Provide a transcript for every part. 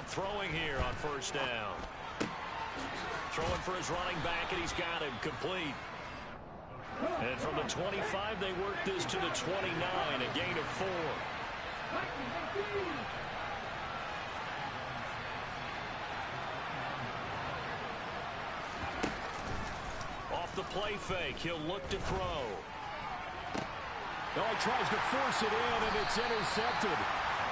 throwing here on first down. Throwing for his running back, and he's got him complete. And from the 25, they work this to the 29, a gain of 4. Off the play fake, he'll look to throw. Oh, he tries to force it in, and it's intercepted.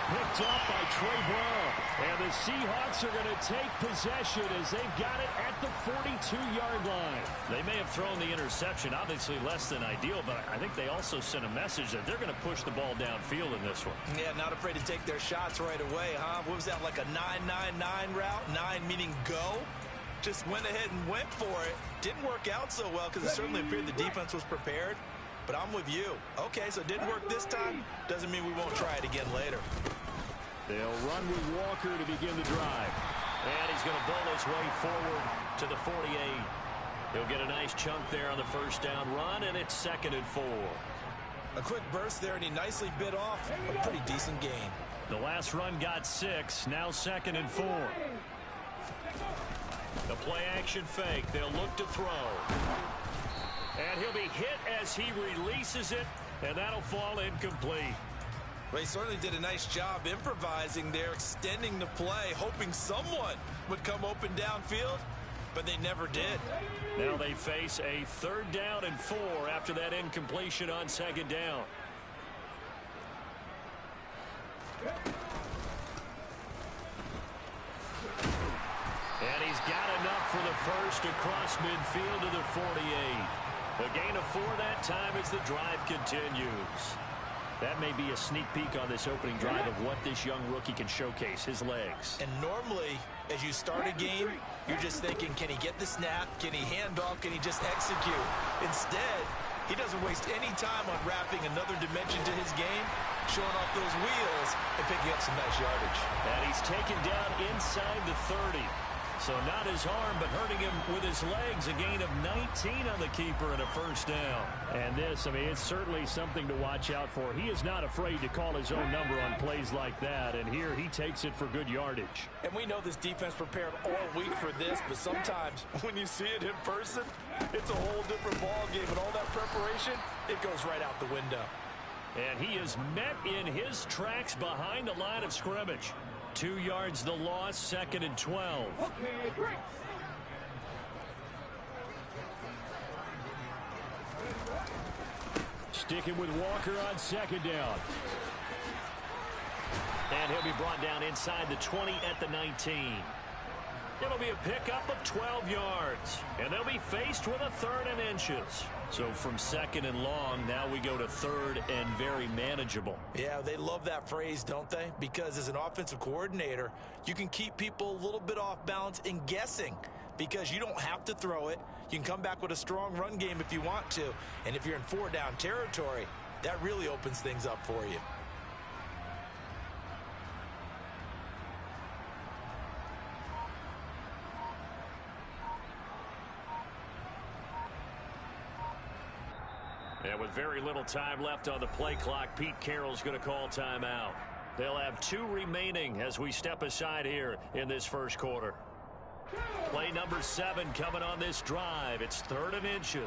Picked up by Trey Brown. And the Seahawks are going to take possession as they've got it at the 42-yard line. They may have thrown the interception, obviously less than ideal, but I think they also sent a message that they're going to push the ball downfield in this one. Yeah, not afraid to take their shots right away, huh? What was that, like a 9-9-9 route? 9 meaning go? Just went ahead and went for it. Didn't work out so well because it certainly appeared the defense was prepared. But I'm with you. Okay, so it didn't work this time. Doesn't mean we won't try it again later. They'll run with Walker to begin the drive. And he's going to bull his way forward to the 48. He'll get a nice chunk there on the first down run, and it's 2nd and 4. A quick burst there, and he nicely bit off a pretty decent gain. The last run got 6, now 2nd and 4. The play-action fake. They'll look to throw. And he'll be hit as he releases it, and that'll fall incomplete. Well, he certainly did a nice job improvising there, extending the play, hoping someone would come open downfield, but they never did. Now they face a 3rd down and 4 after that incompletion on 2nd down. And he's got enough for the first across midfield to the 48. A gain of 4 that time as the drive continues. That may be a sneak peek on this opening drive of what this young rookie can showcase, his legs. And normally, as you start a game, you're just thinking, can he get the snap? Can he hand off? Can he just execute? Instead, he doesn't waste any time on wrapping another dimension to his game, showing off those wheels and picking up some nice yardage. And he's taken down inside the 30. So not his arm, but hurting him with his legs. A gain of 19 on the keeper and a first down. And this, I mean, it's certainly something to watch out for. He is not afraid to call his own number on plays like that. And here he takes it for good yardage. And we know this defense prepared all week for this, but sometimes when you see it in person, it's a whole different ball game. And all that preparation, it goes right out the window. And he is met in his tracks behind the line of scrimmage. 2 yards the loss, 2nd and 12. Okay, great. Sticking with Walker on 2nd down. And he'll be brought down inside the 20 at the 19. It'll be a pickup of 12 yards. And they'll be faced with a 3rd and inches. So from 2nd and long, now we go to 3rd and very manageable. Yeah, they love that phrase, don't they? Because as an offensive coordinator, you can keep people a little bit off balance and guessing. Because you don't have to throw it. You can come back with a strong run game if you want to. And if you're in 4-down territory, that really opens things up for you. And with very little time left on the play clock, Pete Carroll's going to call timeout. They'll have 2 remaining as we step aside here in this first quarter. Play number 7 coming on this drive. It's 3rd and inches.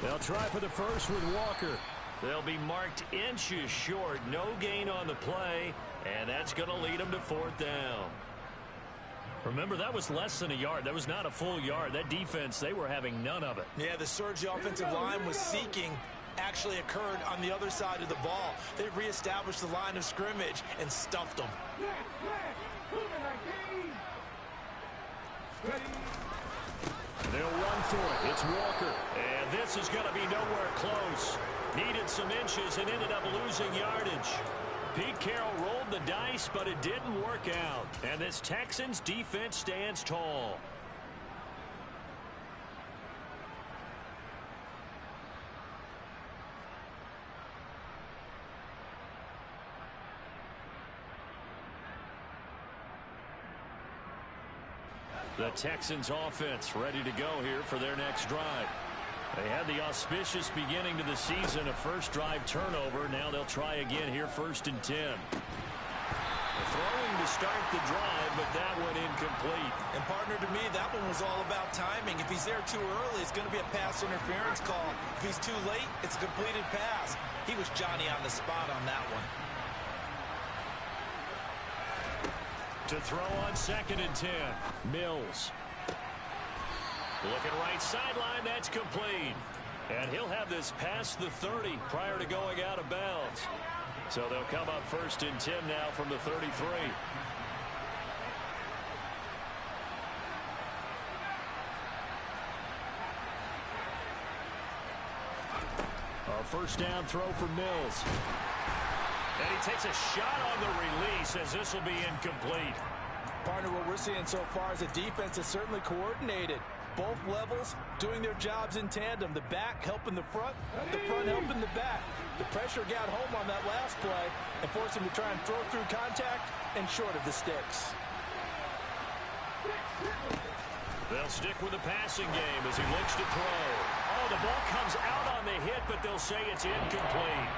They'll try for the first with Walker. They'll be marked inches short. No gain on the play, and that's going to lead them to 4th down. Remember, that was less than a yard. That was not a full yard. That defense, they were having none of it. Yeah, the surge the offensive line was seeking actually occurred on the other side of the ball. They reestablished the line of scrimmage and stuffed them. They'll run for it. It's Walker. And this is going to be nowhere close. Needed some inches and ended up losing yardage. Pete Carroll rolled the dice, but it didn't work out. And this Texans defense stands tall. The Texans offense ready to go here for their next drive. They had the auspicious beginning to the season, a first drive turnover. Now they'll try again here, 1st and 10. Throwing to start the drive, but that one incomplete. And partner, to me, that one was all about timing. If he's there too early, it's going to be a pass interference call. If he's too late, it's a completed pass. He was Johnny on the spot on that one. To throw on 2nd and 10, Mills. Looking right sideline, that's complete. And he'll have this past the 30 prior to going out of bounds. So they'll come up 1st and 10 now from the 33. A first down throw for Mills. And he takes a shot on the release as this will be incomplete. Partner, what we're seeing so far is a defense is certainly coordinated. Both levels doing their jobs in tandem. The back helping the front helping the back. The pressure got home on that last play and forced him to try and throw through contact and short of the sticks. They'll stick with the passing game as he looks to throw. Oh, the ball comes out on the hit, but they'll say it's incomplete.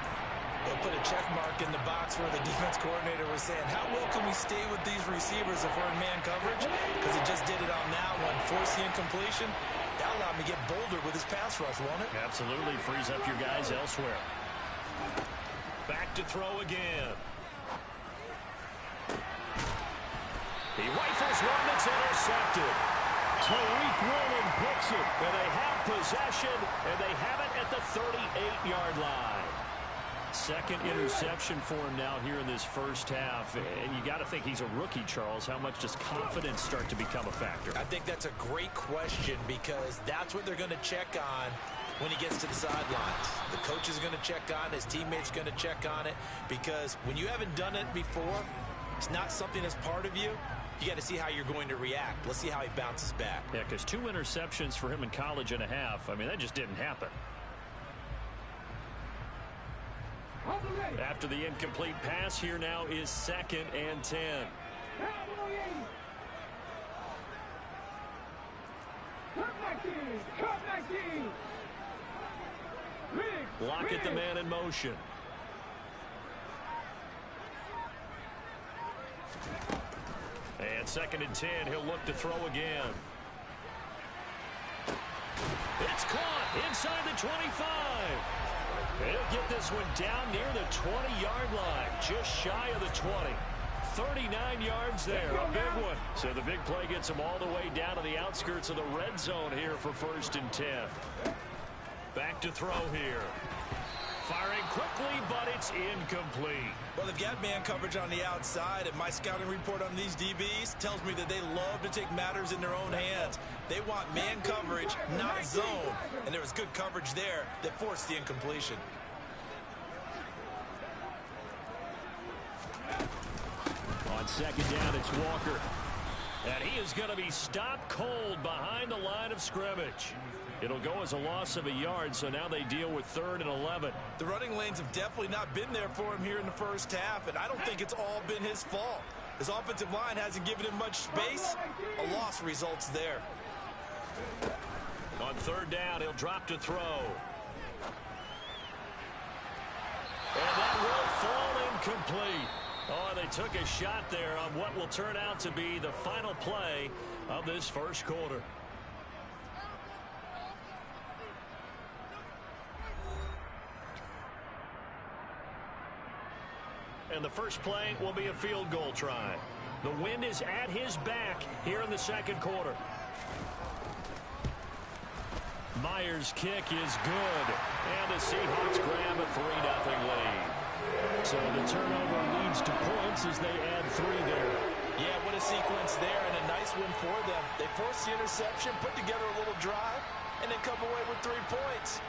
They'll put a check mark in the box where the defense coordinator was saying, how well can we stay with these receivers if we're in man coverage? Because he just did it on that one. Force the incompletion. That allowed him to get bolder with his pass rush, won't it? Absolutely. Frees up your guys elsewhere. Back to throw again. He rifles one that's intercepted. Tariq Woolen picks it. And they have possession, and they have it at the 38-yard line. Second interception for him now here in this first half. And you got to think he's a rookie, Charles. How much does confidence start to become a factor? I think that's a great question because that's what they're going to check on when he gets to the sidelines. The coach is going to check on it. His teammates going to check on it because when you haven't done it before, it's not something that's part of you. You got to see how you're going to react. Let's see how he bounces back. Yeah, because 2 interceptions for him in college and a half. I mean, that just didn't happen. After the incomplete pass, here now is 2nd and 10. Lockett the man in motion. And 2nd and 10, he'll look to throw again. It's caught inside the 25. He'll get this one down near the 20-yard line, just shy of the 20. 39 yards there, a big one. So the big play gets him all the way down to the outskirts of the red zone here for 1st and 10. Back to throw here. Firing quickly, but it's incomplete. Well, they've got man coverage on the outside, and my scouting report on these DBs tells me that they love to take matters in their own hands. They want man coverage, not zone. And there was good coverage there that forced the incompletion. On 2nd down, it's Walker. And he is going to be stopped cold behind the line of scrimmage. It'll go as a loss of a yard, so now they deal with 3rd and 11. The running lanes have definitely not been there for him here in the first half, and I don't think it's all been his fault. His offensive line hasn't given him much space. A loss results there. On 3rd down, he'll drop to throw. And that will fall incomplete. Oh, they took a shot there on what will turn out to be the final play of this first quarter. And the first play will be a field goal try. The wind is at his back here in the second quarter. Myers' kick is good. And the Seahawks grab a 3-0 lead. So the turnover leads to points as they add 3 there. Yeah, what a sequence there and a nice win for them. They forced the interception, put together a little drive, and then come away with 3 points.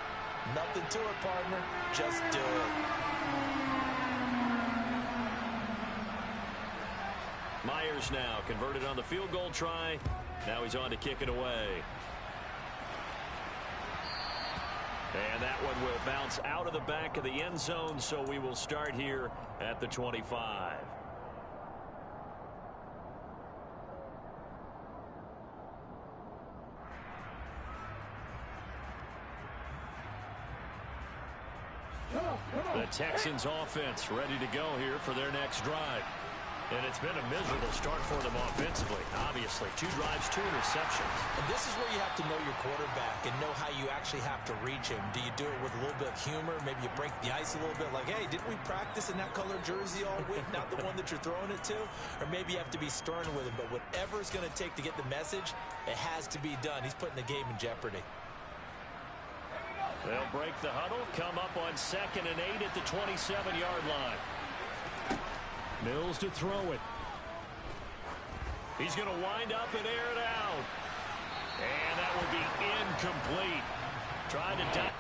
Nothing to it, partner. Just do it. Myers now converted on the field goal try. Now he's on to kick it away. And that one will bounce out of the back of the end zone, so we will start here at the 25. Texans offense ready to go here for their next drive. And it's been a miserable start for them offensively, obviously. 2 drives, 2 interceptions. And this is where you have to know your quarterback and know how you actually have to reach him. Do you do it with a little bit of humor? Maybe you break the ice a little bit like, hey, didn't we practice in that color jersey all week, not the one that you're throwing it to? Or maybe you have to be stern with him. But whatever it's going to take to get the message, it has to be done. He's putting the game in jeopardy. They'll break the huddle, come up on 2nd and 8 at the 27-yard line. Mills to throw it. He's going to wind up and air it out. And that will be incomplete. Trying to dive.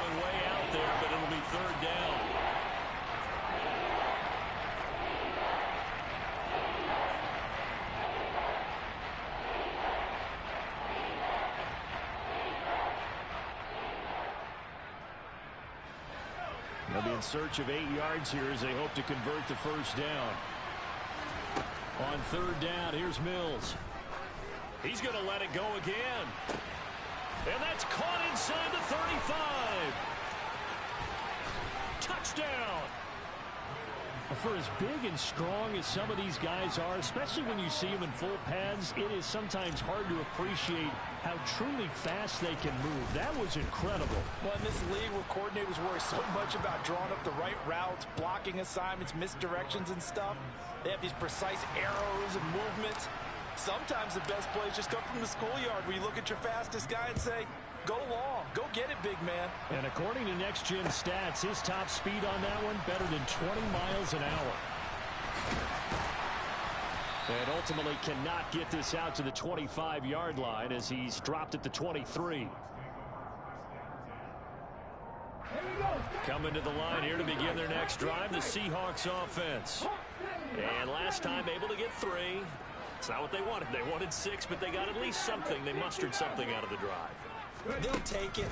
Way out there, but it'll be 3rd down. They'll be in search of 8 yards here as they hope to convert the first down. On 3rd down, here's Mills. He's going to let it go again. And that's caught inside the 35. Touchdown. For as big and strong as some of these guys are, especially when you see them in full pads, it is sometimes hard to appreciate how truly fast they can move. That was incredible. Well, in this league where coordinators worry so much about drawing up the right routes, blocking assignments, misdirections and stuff, they have these precise arrows and movements. Sometimes the best plays just come from the schoolyard where you look at your fastest guy and say, go long, go get it, big man. And according to Next Gen Stats, his top speed on that one better than 20 miles an hour. And ultimately cannot get this out to the 25-yard line as he's dropped at the 23. Coming to the line here to begin their next drive, the Seahawks offense. And last time able to get 3. It's not what they wanted. They wanted 6, but they got at least something. They mustered something out of the drive. They'll take it.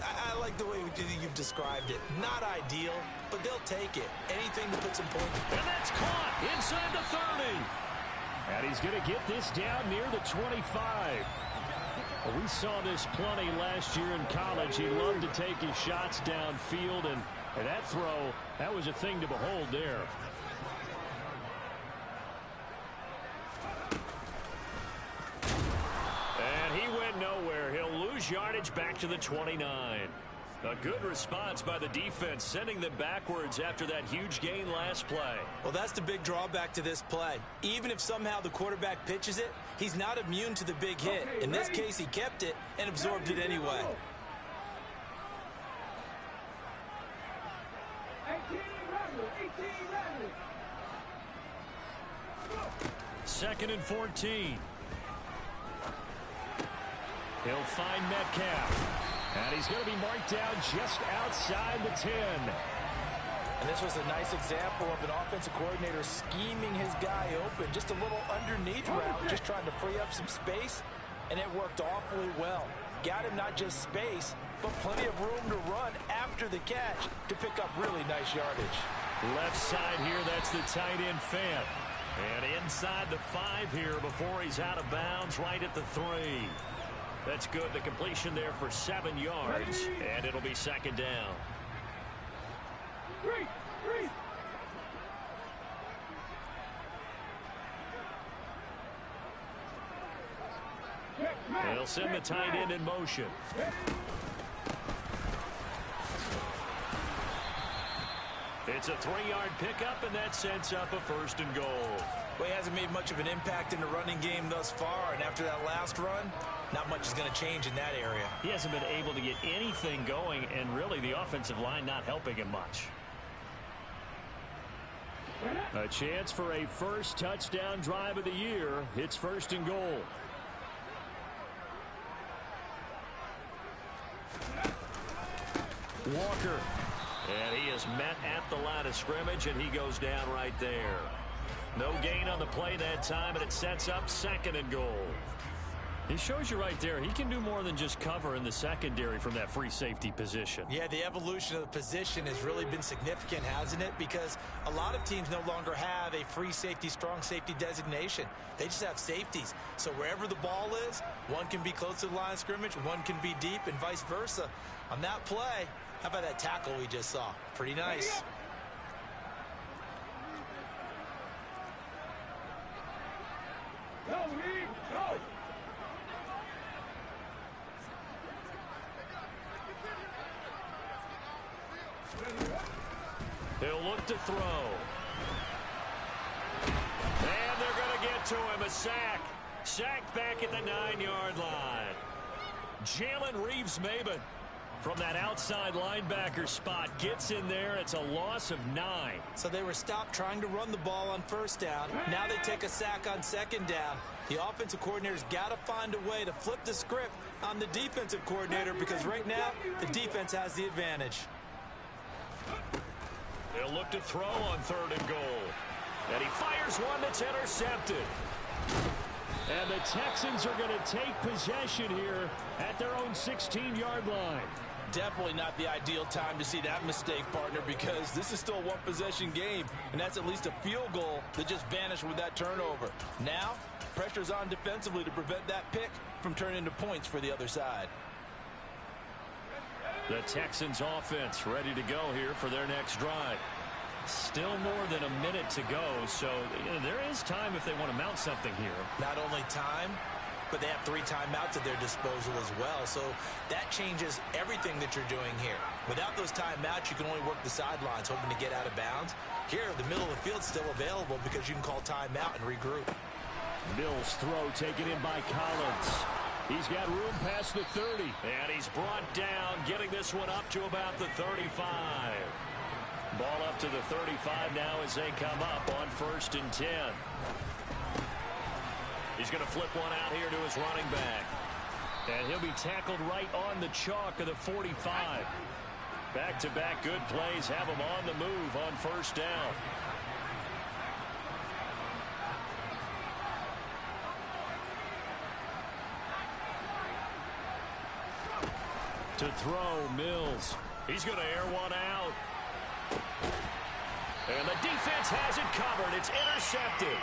I like the way you've described it. Not ideal, but they'll take it. Anything to put some points. And that's caught inside the 30. And he's going to get this down near the 25. Well, we saw this plenty last year in college. He loved to take his shots downfield, and that throw, that was a thing to behold there. And he went nowhere. He'll lose yardage back to the 29. A good response by the defense, sending them backwards after that huge gain last play. Well, that's the big drawback to this play. Even if somehow the quarterback pitches it, he's not immune to the big hit. In this case, he kept it and absorbed it anyway. 2nd and 14. He'll find Metcalf. And he's going to be marked down just outside the 10. And this was a nice example of an offensive coordinator scheming his guy open. Just a little underneath route, just trying to free up some space, and it worked awfully well. Got him not just space, but plenty of room to run after the catch to pick up really nice yardage. Left side here, that's the tight end Fant. And inside the 5 here before he's out of bounds, right at the 3. That's good. The completion there for 7 yards, and it'll be 2nd down. They'll send the tight end in motion. It's It's a 3-yard pickup, and that sets up a 1st and goal. Well, he hasn't made much of an impact in the running game thus far, and after that last run, not much is going to change in that area. He hasn't been able to get anything going, and really the offensive line not helping him much. A chance for a first touchdown drive of the year. It's 1st and goal. Walker. And he is met at the line of scrimmage, and he goes down right there. No gain on the play that time, and it sets up 2nd and goal. He shows you right there, he can do more than just cover in the secondary from that free safety position. Yeah, the evolution of the position has really been significant, hasn't it? Because a lot of teams no longer have a free safety, strong safety designation. They just have safeties. So wherever the ball is, one can be close to the line of scrimmage, one can be deep, and vice versa. On that play, how about that tackle we just saw? Pretty nice. He'll look to throw. And they're going to get to him. A sack. Sacked back at the 9-yard line. Jalen Reeves-Maybin from that outside linebacker spot gets in there. It's a loss of 9. So they were stopped trying to run the ball on 1st down. Now they take a sack on 2nd down. The offensive coordinator's got to find a way to flip the script on the defensive coordinator, because right now the defense has the advantage. They'll look to throw on 3rd and goal. And he fires one that's intercepted. And the Texans are going to take possession here at their own 16-yard line. Definitely not the ideal time to see that mistake, partner, because this is still a one-possession game, and that's at least a field goal that just vanished with that turnover. Now, pressure's on defensively to prevent that pick from turning into points for the other side. The Texans offense ready to go here for their next drive. Still more than a minute to go, so there is time if they want to mount something here. Not only time, but they have 3 timeouts at their disposal as well, so that changes everything that you're doing here. Without those timeouts, you can only work the sidelines, hoping to get out of bounds. Here, the middle of the field's still available because you can call timeout and regroup. Mills' throw taken in by Collins. He's got room past the 30. And he's brought down, getting this one up to about the 35. Ball up to the 35 now as they come up on 1st and 10. He's going to flip one out here to his running back. And he'll be tackled right on the chalk of the 45. Back-to-back good plays have him on the move on 1st down. To throw, Mills. He's going to air one out. And the defense has it covered. It's intercepted.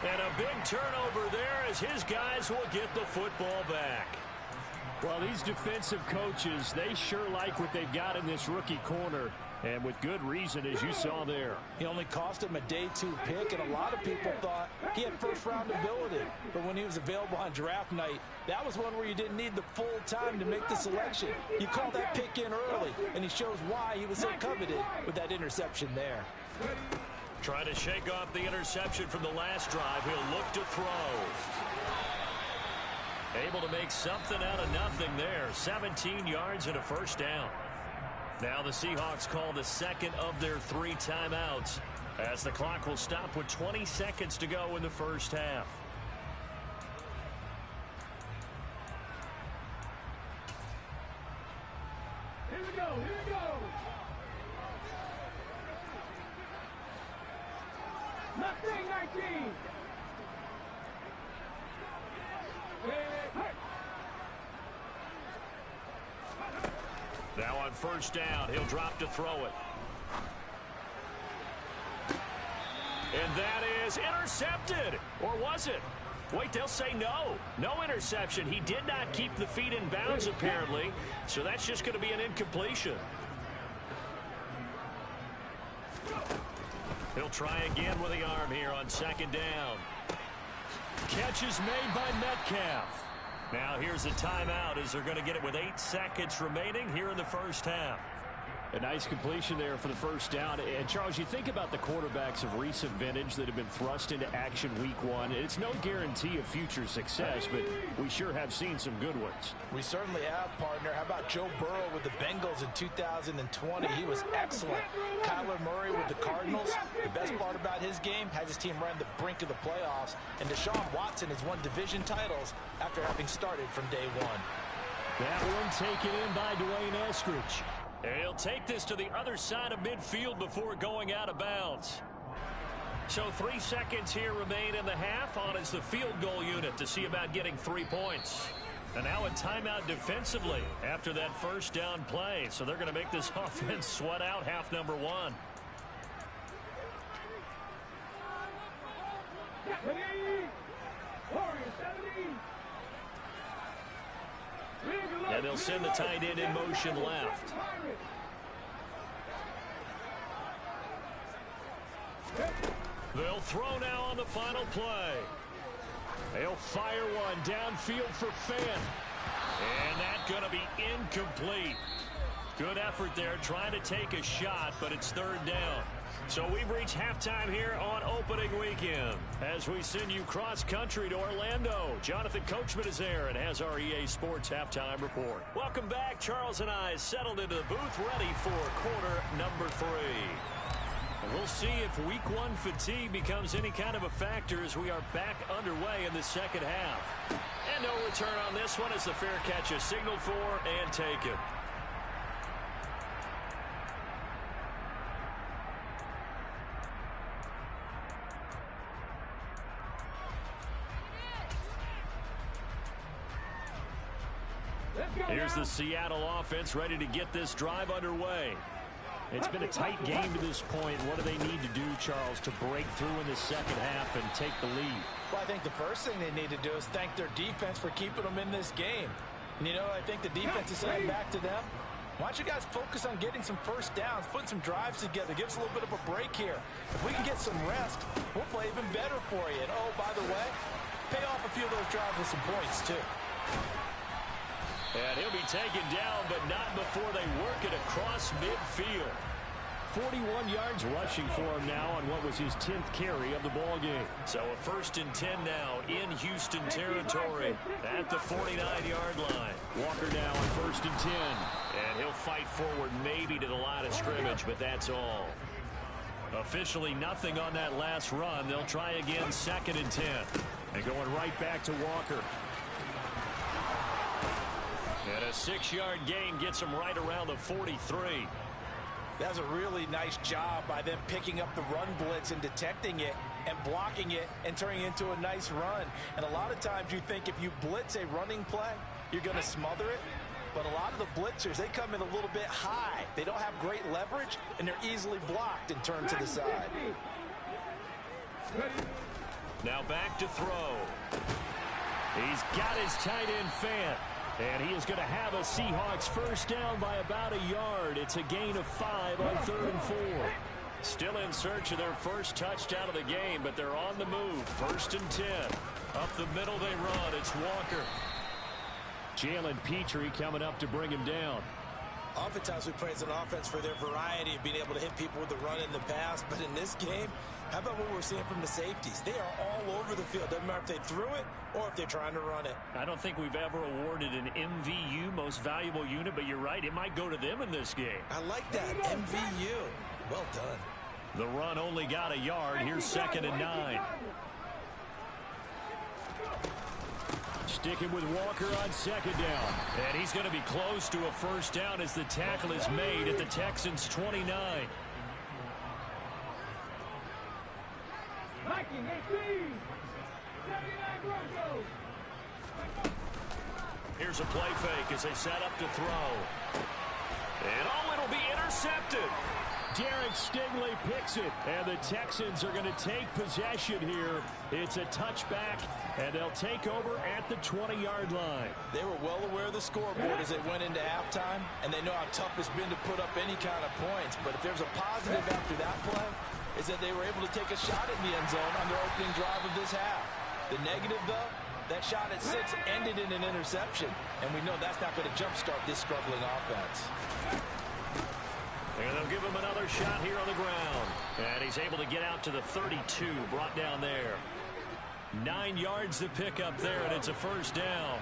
And a big turnover there as his guys will get the football back. Well, these defensive coaches, they sure like what they've got in this rookie corner. And with good reason, as you saw there. He only cost him a day 2 pick, and a lot of people thought he had first-round ability. But when he was available on draft night, that was one where you didn't need the full time to make the selection. You called that pick in early, and he shows why he was so coveted with that interception there. Trying to shake off the interception from the last drive. He'll look to throw. Able to make something out of nothing there. 17 yards and a 1st down. Now the Seahawks call the 2nd of their 3 timeouts, as the clock will stop with 20 seconds to go in the 1st half. Here we go, here we go. Mustang 19. Now on 1st down, he'll drop to throw it. And that is intercepted. Or was it? Wait, they'll say no. No interception. He did not keep the feet in bounds, apparently. So that's just going to be an incompletion. He'll try again with the arm here on 2nd down. Catch is made by Metcalf. Now here's a timeout as they're going to get it with 8 seconds remaining here in the 1st half. A nice completion there for the first down. And, Charles, you think about the quarterbacks of recent vintage that have been thrust into action week one. It's no guarantee of future success, but we sure have seen some good ones. We certainly have, partner. How about Joe Burrow with the Bengals in 2020? He was excellent. Kyler Murray with the Cardinals. The best part about his game, has his team right on the brink of the playoffs. And Deshaun Watson has won division titles after having started from day one. That one taken in by Dwayne Eskridge. He'll take this to the other side of midfield before going out of bounds. So 3 seconds here remain in the half. On is the field goal unit to see about getting 3 points. And now a timeout defensively after that first down play. So they're going to make this offense sweat out half number one. And they'll send the tight end in motion left. They'll throw now on the final play. They'll fire one downfield for Fant. And that's going to be incomplete. Good effort there trying to take a shot, but it's third down. So we've reached halftime here on opening weekend. As we send you cross-country to Orlando, Jonathan Coachman is there and has our EA Sports halftime report. Welcome back. Charles and I settled into the booth ready for quarter number 3. And we'll see if week one fatigue becomes any kind of a factor as we are back underway in the second half. And no return on this one as the fair catch is signaled for and taken. Here's the Seattle offense ready to get this drive underway. It's been a tight game to this point. What do they need to do, Charles, to break through in the second half and take the lead? Well, I think the first thing they need to do is thank their defense for keeping them in this game. And, you know, I think the defense is saying back to them, why don't you guys focus on getting some first downs, putting some drives together, give us a little bit of a break here. If we can get some rest, we'll play even better for you. And, oh, by the way, pay off a few of those drives with some points, too. And he'll be taken down, but not before they work it across midfield. 41 yards rushing for him now on what was his 10th carry of the ball game. So a 1st and 10 now in Houston territory at the 49-yard line. Walker now on 1st and 10. And he'll fight forward maybe to the line of scrimmage, but that's all. Officially nothing on that last run. They'll try again 2nd and 10. And going right back to Walker. And a 6-yard gain gets him right around the 43. That's a really nice job by them picking up the run blitz and detecting it and blocking it and turning it into a nice run. And a lot of times you think if you blitz a running play, you're going to smother it. But a lot of the blitzers, they come in a little bit high. They don't have great leverage, and they're easily blocked and turned to the side. Now back to throw. He's got his tight end Fant. And he is going to have a Seahawks first down by about a yard. It's a gain of 5 on 3rd and 4. Still in search of their first touchdown of the game, but they're on the move. 1st and 10. Up the middle they run. It's Walker. Jalen Petrie coming up to bring him down. Oftentimes we praise an offense for their variety of being able to hit people with the run in the pass, but in this game, how about what we're seeing from the safeties? They are all over the field. Doesn't matter if they threw it or if they're trying to run it. I don't think we've ever awarded an MVU, most valuable unit, but you're right, it might go to them in this game. I like that, MVU. Well done. The run only got a yard. Here's 2nd and 9. Sticking with Walker on 2nd down. And he's going to be close to a first down as the tackle is made at the Texans 29. Here's a play fake as they set up to throw. And it'll be intercepted. Derek Stingley picks it, and the Texans are going to take possession here. It's a touchback, and they'll take over at the 20-yard line. They were well aware of the scoreboard as they went into halftime, and they know how tough it's been to put up any kind of points. But if there's a positive after that play, is that they were able to take a shot in the end zone on their opening drive of this half. The negative, though, that shot at 6 ended in an interception, and we know that's not going to jumpstart this struggling offense. And they'll give him another shot here on the ground. And he's able to get out to the 32, brought down there. 9 yards to pick up there, and it's a first down.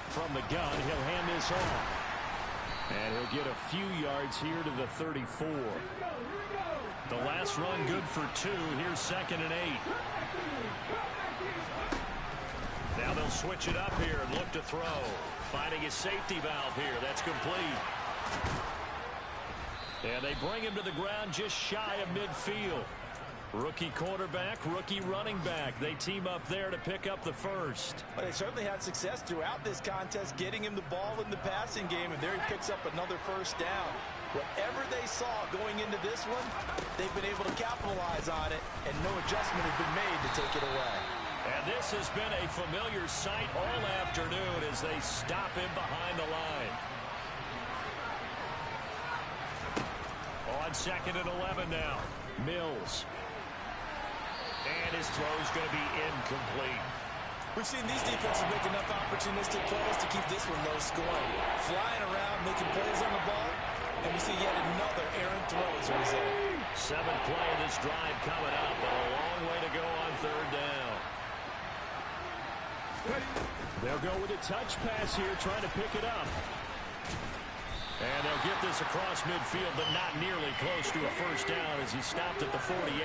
From the gun, he'll hand this off. And he'll get a few yards here to the 34. The last run good for 2. Here's 2nd and 8. Now they'll switch it up here and look to throw. Finding his safety valve here. That's complete. And they bring him to the ground just shy of midfield. Rookie quarterback, rookie running back. They team up there to pick up the first. But they certainly had success throughout this contest, getting him the ball in the passing game, and there he picks up another first down. Whatever they saw going into this one, they've been able to capitalize on it, and no adjustment has been made to take it away. And this has been a familiar sight all afternoon as they stop him behind the line. On 2nd and 11 now. Mills. And his throw's going to be incomplete. We've seen these defenses make enough opportunistic plays to keep this one low scoring. Flying around, making plays on the ball, and we see yet another errant throw as a result. 7th play of this drive coming up, but a long way to go on 3rd down. They'll go with a touch pass here, trying to pick it up. And they'll get this across midfield, but not nearly close to a first down as he stopped at the 48.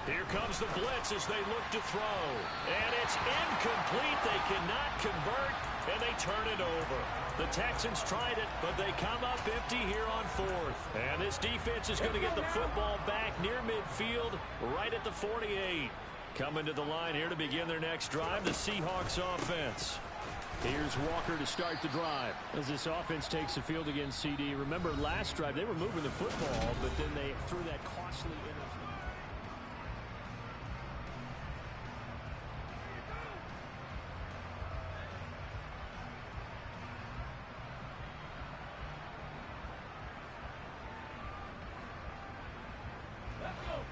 Here comes the blitz as they look to throw. And it's incomplete. They cannot convert, and they turn it over. The Texans tried it, but they come up empty here on 4th. And this defense is going to get the football back near midfield, right at the 48. Coming to the line here to begin their next drive, the Seahawks offense. Here's Walker to start the drive. As this offense takes the field against CD. Remember last drive, they were moving the football, but then they threw that costly interception.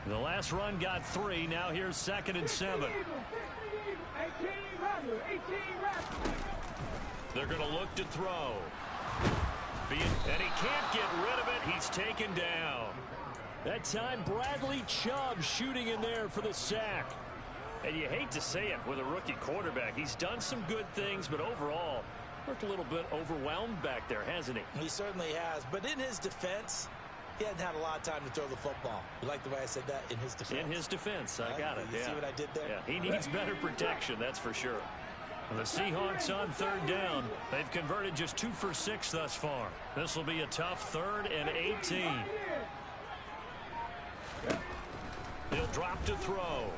The last run got 3. Now here's 2nd and 7. They're going to look to throw. And he can't get rid of it. He's taken down. That time, Bradley Chubb shooting in there for the sack. And you hate to say it with a rookie quarterback. He's done some good things, but overall, looked a little bit overwhelmed back there, hasn't he? He certainly has. But in his defense, he hadn't had a lot of time to throw the football. You like the way I said that? In his defense. In his defense. I got it. You see what I did there? Yeah, he needs better protection, that's for sure. The Seahawks on 3rd down. They've converted just 2 for 6 thus far. This will be a tough 3rd and 18. He'll drop to throw.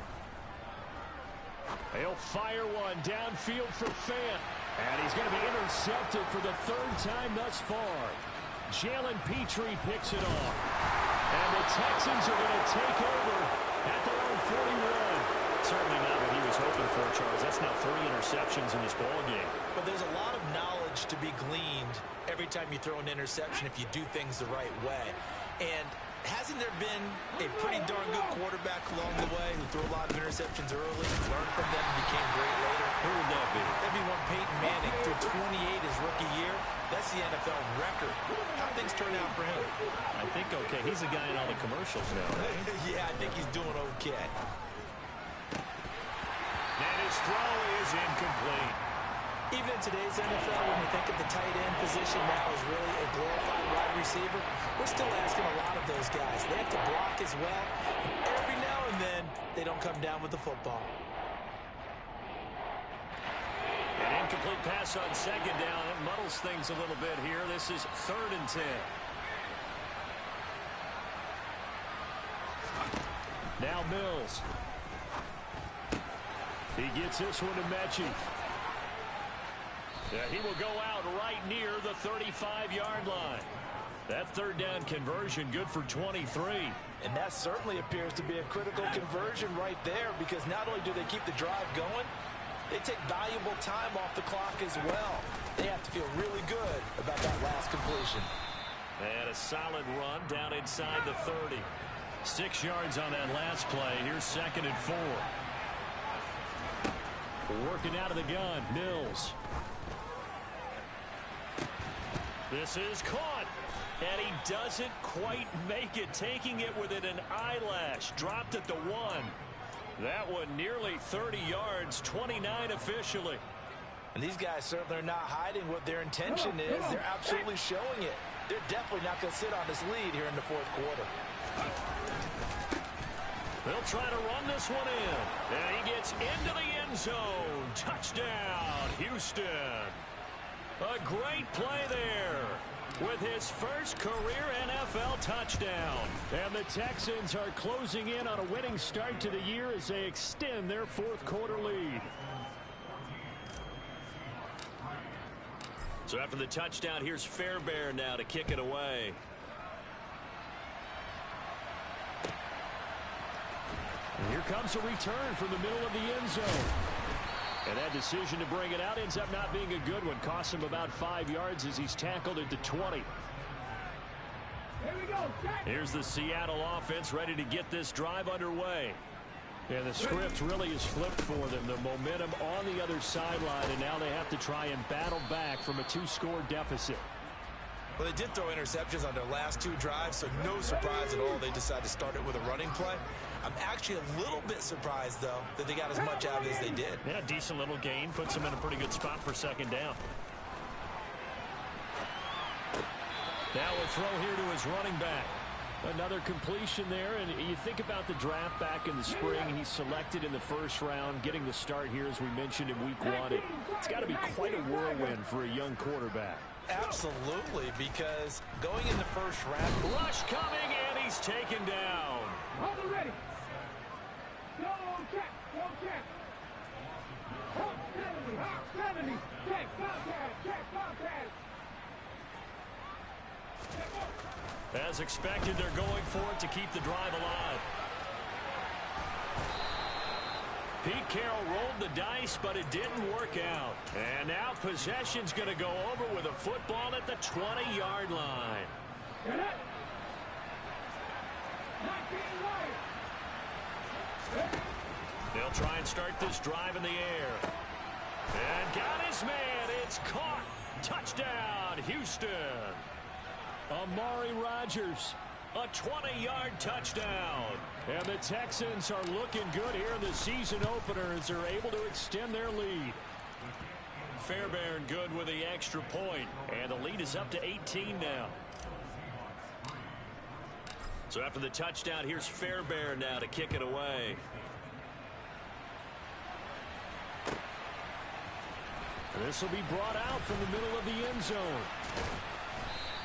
He'll fire one downfield for Fant. And he's going to be intercepted for the 3rd time thus far. Jalen Petrie picks it off. And the Texans are going to take over at their own 41. Certainly not what he was hoping for, Charles. That's now 3 interceptions in this ball game. But there's a lot of knowledge to be gleaned every time you throw an interception if you do things the right way. And hasn't there been a pretty darn good quarterback along the way who threw a lot of interceptions early, learned from them, and became great later? Who would that be? That'd be one Peyton Manning. Threw 28 his rookie year. That's the NFL record. How things turn out for him? I think okay. He's the guy in all the commercials now, right? Yeah, I think he's doing okay. And his throw is incomplete. Even in today's NFL, when we think of the tight end position now as really a glorified wide receiver, we're still asking a lot of those guys. They have to block as well. And every now and then, they don't come down with the football. An incomplete pass on 2nd down. It muddles things a little bit here. This is 3rd and 10. Now Mills. He gets this one to Mechie. Yeah, he will go out right near the 35-yard line. That 3rd down conversion good for 23. And that certainly appears to be a critical conversion right there, because not only do they keep the drive going, They take valuable time off the clock as well. They have to feel really good about that last completion. And a solid run down inside the 30. 6 yards on that last play. Here's 2nd and 4. Working out of the gun, Mills. This is caught. And he doesn't quite make it, taking it within an eyelash. Dropped at the 1. That one nearly 30 yards, 29 officially. And these guys certainly are not hiding what their intention is. They're absolutely showing it. They're definitely not going to sit on this lead here in the 4th quarter. They'll try to run this one in. And he gets into the end zone. Touchdown, Houston. A great play there with his first career NFL touchdown. And the Texans are closing in on a winning start to the year as they extend their 4th quarter lead. So after the touchdown, here's Fairbairn now to kick it away. And here comes a return from the middle of the end zone. And that decision to bring it out ends up not being a good one. Costs him about 5 yards as he's tackled at the 20. Here we go. Here's the Seattle offense ready to get this drive underway. And the script really is flipped for them. The momentum on the other sideline, and now they have to try and battle back from a 2-score deficit. Well, they did throw interceptions on their last 2 drives, so no surprise at all they decided to start it with a running play. I'm actually a little bit surprised, though, that they got as much out of it as they did. Yeah, decent little gain. Puts them in a pretty good spot for 2nd down. Now a throw here to his running back. Another completion there, and you think about the draft back in the spring. He's selected in the 1st round, getting the start here, as we mentioned, in week 1. It's got to be quite a whirlwind for a young quarterback. Absolutely, because going in the 1st round. Rush coming, and he's taken down. Hold it ready. Go check. Go check. Hold 70. Hop 70. Check. Contact. Check. Contact. As expected, they're going for it to keep the drive alive. Pete Carroll rolled the dice, but it didn't work out. And now possession's going to go over with a football at the 20-yard line. Get it. 19 wide. They'll try and start this drive in the air. And got his man. It's caught. Touchdown, Houston. Amari Rodgers, a 20-yard touchdown. And the Texans are looking good here in the season opener as they're able to extend their lead. Fairbairn good with the extra point, and the lead is up to 18 now. So after the touchdown, here's Fairbairn now to kick it away. And this will be brought out from the middle of the end zone.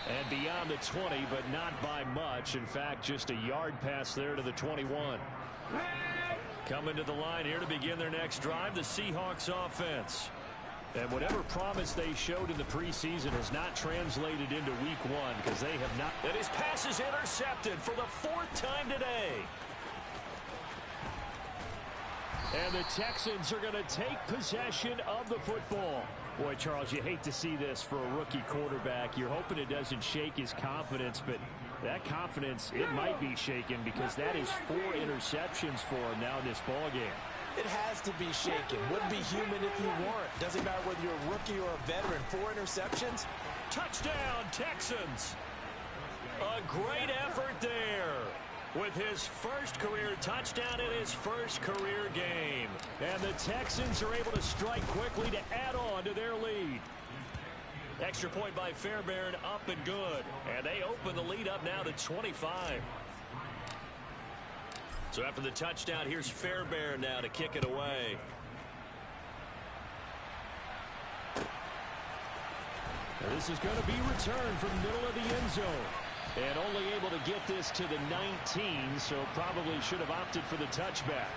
And beyond the 20, but not by much. In fact, just a yard pass there to the 21. Coming to the line here to begin their next drive, the Seahawks offense. And whatever promise they showed in the preseason has not translated into week 1 because they have not. And his pass is intercepted for the 4th time today. And the Texans are going to take possession of the football. Boy, Charles, you hate to see this for a rookie quarterback. You're hoping it doesn't shake his confidence, but that confidence, it might be shaken because that is 4 interceptions for him now in this ballgame. It has to be shaken. Wouldn't be human if you weren't. Doesn't matter whether you're a rookie or a veteran. 4 interceptions. Touchdown, Texans. A great effort there with his first career touchdown in his first career game. And the Texans are able to strike quickly to add on to their lead. Extra point by Fairbairn, up and good. And they open the lead up now to 25. So after the touchdown, here's Fairbairn now to kick it away. And this is going to be returned from the middle of the end zone. And only able to get this to the 19, so probably should have opted for the touchback.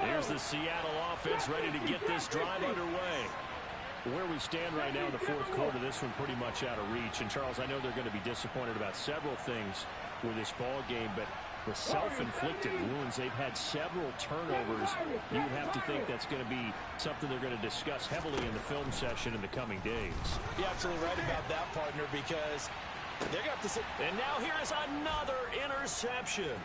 Here's the Seattle offense ready to get this drive underway. Where we stand right now in the 4th quarter, this one pretty much out of reach. And, Charles, I know they're going to be disappointed about several things with this ball game, but The self-inflicted wounds, they've had several turnovers. You'd have to think that's going to be something they're going to discuss heavily in the film session in the coming days. You're absolutely right about that, partner, because they're going to have to sit. And now here is another interception.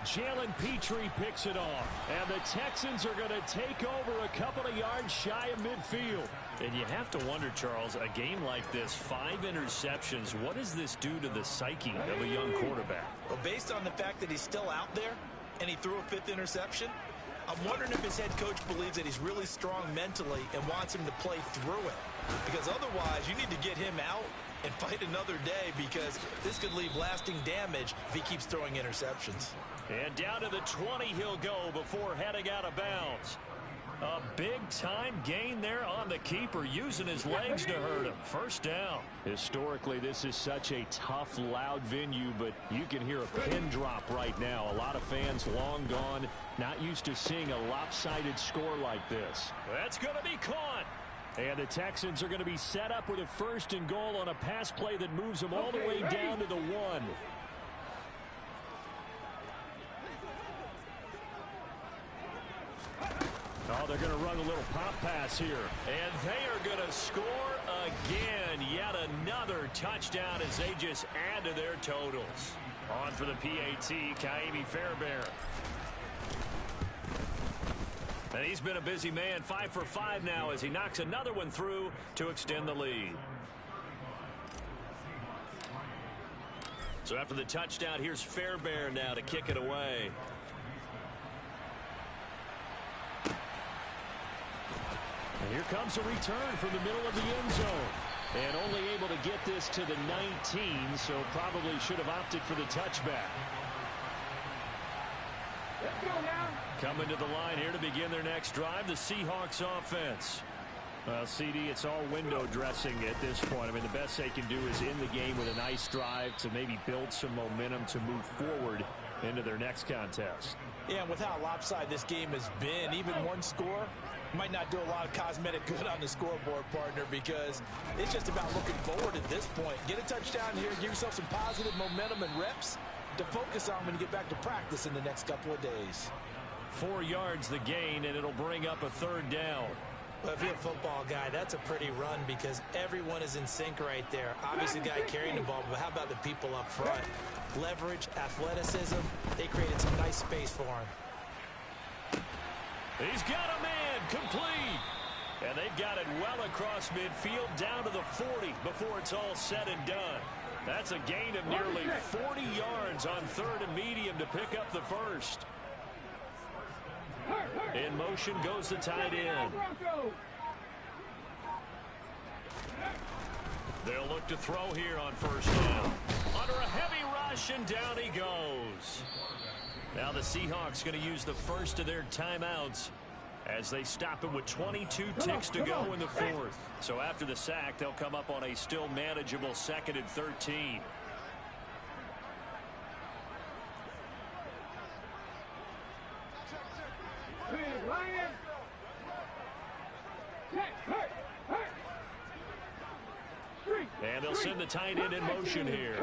Jalen Petrie picks it off. And the Texans are going to take over a couple of yards shy of midfield. And you have to wonder, Charles, a game like this, 5 interceptions, what does this do to the psyche of a young quarterback? Well, based on the fact that he's still out there and he threw a 5th interception, I'm wondering if his head coach believes that he's really strong mentally and wants him to play through it. Because otherwise, you need to get him out and fight another day, because this could leave lasting damage if he keeps throwing interceptions. And down to the 20 he'll go before heading out of bounds. A big-time gain there on the keeper, using his legs to hurt him. First down. Historically, this is such a tough, loud venue, but you can hear a pin drop right now. A lot of fans long gone, not used to seeing a lopsided score like this. That's going to be caught. And the Texans are going to be set up with a 1st and goal on a pass play that moves them all the way down to the 1. Oh, they're going to run a little pop pass here. And they are going to score again. Yet another touchdown as they just add to their totals. On for the PAT, Ka'imi Fairbairn. And he's been a busy man, 5 for 5 now as he knocks another one through to extend the lead. So after the touchdown, here's Fairbairn now to kick it away. And here comes a return from the middle of the end zone. And only able to get this to the 19, so probably should have opted for the touchback. Let's go now. Coming to the line here to begin their next drive, the Seahawks offense. Well, CD, it's all window dressing at this point. I mean, the best they can do is in the game with a nice drive to maybe build some momentum to move forward into their next contest. Yeah, and with how lopsided this game has been, even one score might not do a lot of cosmetic good on the scoreboard, partner, because it's just about looking forward at this point. Get a touchdown here, give yourself some positive momentum and reps to focus on when you get back to practice in the next couple of days. 4 yards the gain, and it'll bring up a 3rd down. Well, if you're a football guy, that's a pretty run because everyone is in sync right there. Obviously, the guy carrying the ball, but how about the people up front? Leverage, athleticism, they created some nice space for him. He's got a man, complete. And they've got it well across midfield down to the 40 before it's all said and done. That's a gain of nearly 40 yards on 3rd and medium to pick up the 1st. In motion goes the tight end. They'll look to throw here on 1st down. Under a heavy rush, and down he goes. Now the Seahawks going to use the 1st of their timeouts as they stop it with 22 ticks to go in the 4th. So after the sack, they'll come up on a still manageable 2nd and 13. And they'll send the tight end in motion here.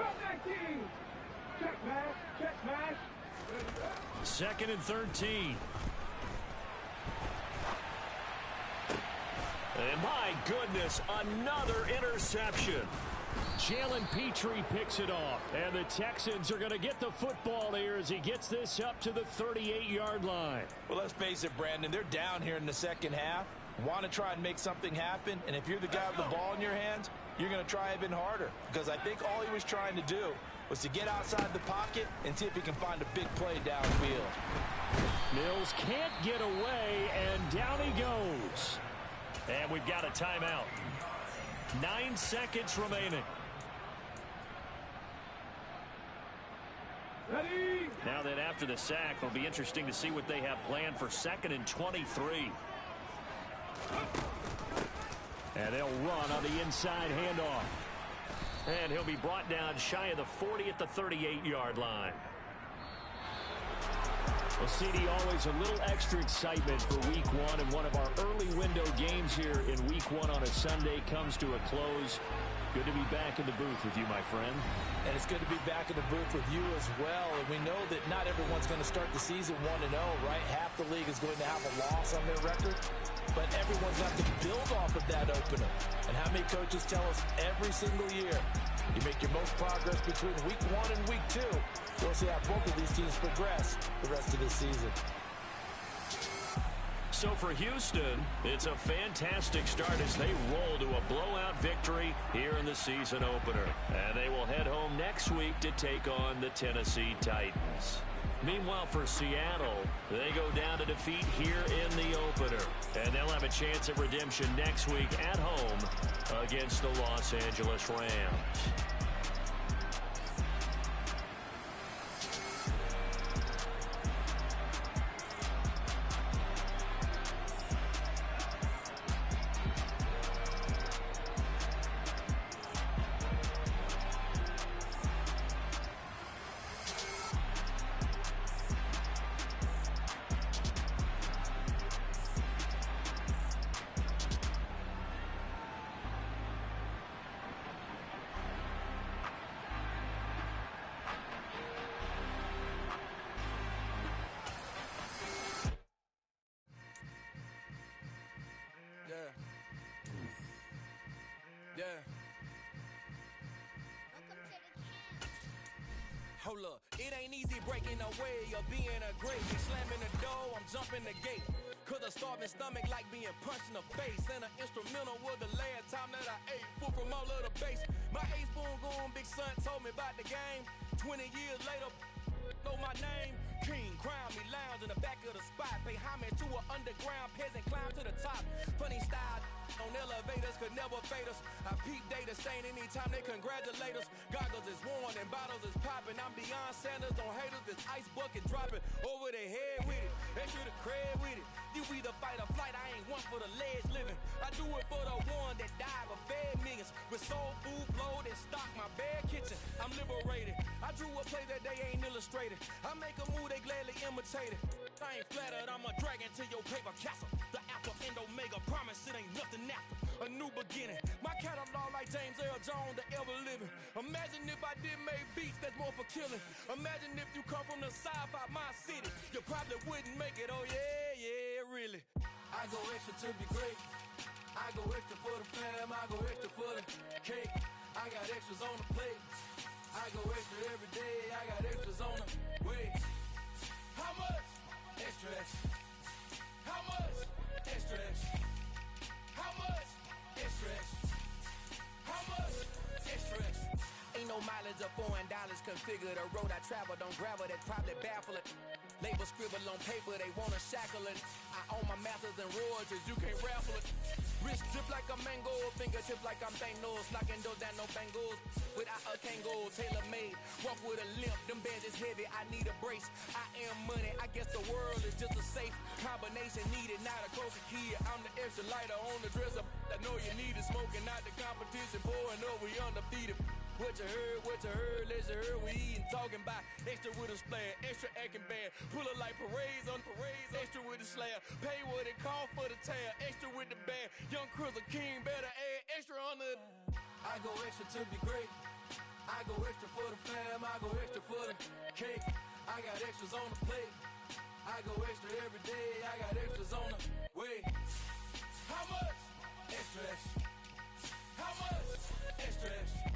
2nd and 13. And my goodness, another interception. Jalen Petrie picks it off. And the Texans are going to get the football here as he gets this up to the 38-yard line. Well, let's face it, Brandon, they're down here in the second half. Want to try and make something happen. And if you're the guy with the ball in your hands, you're going to try even harder. Because I think all he was trying to do was to get outside the pocket and see if he can find a big play downfield. Mills can't get away, and down he goes. And we've got a timeout. 9 seconds remaining. Ready? Now then, after the sack, it'll be interesting to see what they have planned for 2nd and 23. And they'll run on the inside handoff. And he'll be brought down shy of the 40 at the 38-yard line. Well, CD, always a little extra excitement for Week 1, and one of our early window games here in Week 1 on a Sunday comes to a close. Good to be back in the booth with you, my friend. And it's good to be back in the booth with you as well. And we know that not everyone's going to start the season 1-0, right? Half the league is going to have a loss on their record. But everyone's got to build off of that opener. And how many coaches tell us every single year, you make your most progress between week 1 and week 2. We'll see how both of these teams progress the rest of this season. So for Houston, it's a fantastic start as they roll to a blowout victory here in the season opener. And they will head home next week to take on the Tennessee Titans. Meanwhile, for Seattle, they go down to defeat here in the opener. And they'll have a chance at redemption next week at home against the Los Angeles Rams. Hold up, it ain't easy breaking away or being a great. Slamming the door, I'm jumping the gate. Cause a starving stomach like being punched in the face. And an instrumental was the last time that I ate. Food from all of the base. My ace boom goon, big son told me about the game. 20 years later, know my name. King, crown me, lounge in the back of the spot. Pay homage to an underground peasant, climb to the top. Funny style on elevators could never fade us. I peep data stain anytime they congratulate us. Goggles is worn and bottles is popping. I'm beyond Sanders on haters. This ice bucket dropping over their head with it. They should have cred with it. You either fight or flight. I ain't one for the ledge living. I do it for the one that died but fed millions. With soul food flowed and stocked my bare kitchen. I'm liberated. I drew a play that they ain't illustrated. I make a move they gladly imitate it. I ain't flattered. I'm a dragon to your paper castle. The alpha and omega promise it ain't nothing after. A new beginning. My catalog like James Earl Jones, the ever living. Imagine if I did make beats that's more for killing. Imagine if you come from the sci-fi my city. You probably wouldn't make it. Oh yeah, really. I go extra to be great. I go extra for the fam. I go extra for the cake. I got extras on the plate. I go extra every day. I got extras on the way. How much? Extra, extra. How much? Extra, extra. How much? Extra, extra. How much? Extra, extra. Ain't no mileage of $4 configure the road I travel. Don't gravel, that's probably baffling. Label scribble on paper, they wanna shackle it. I own my masters and royalties, you can't raffle it. Wrist drip like a mango, fingertips like I'm Thanos. Knocking those down, no bangles. Without a Kango, tailor-made. Walk with a limp, them bands is heavy, I need a brace. I am money, I guess the world is just a safe combination needed. Not a coca kid, I'm the extra lighter on the dresser. I know you need it, smoking out the competition. Pouring up, we undefeated. What you heard, let's hear we eatin', talking about extra with a splash, extra acting bad, pull it like parades on parades, extra with the slab, pay what it cost for the tab, extra with the bag, young Cruiser King better add extra on the. I go extra to be great, I go extra for the fam, I go extra for the cake, I got extras on the plate, I go extra every day, I got extras on the way. How much? Extra, extra. How much? Extra, extra.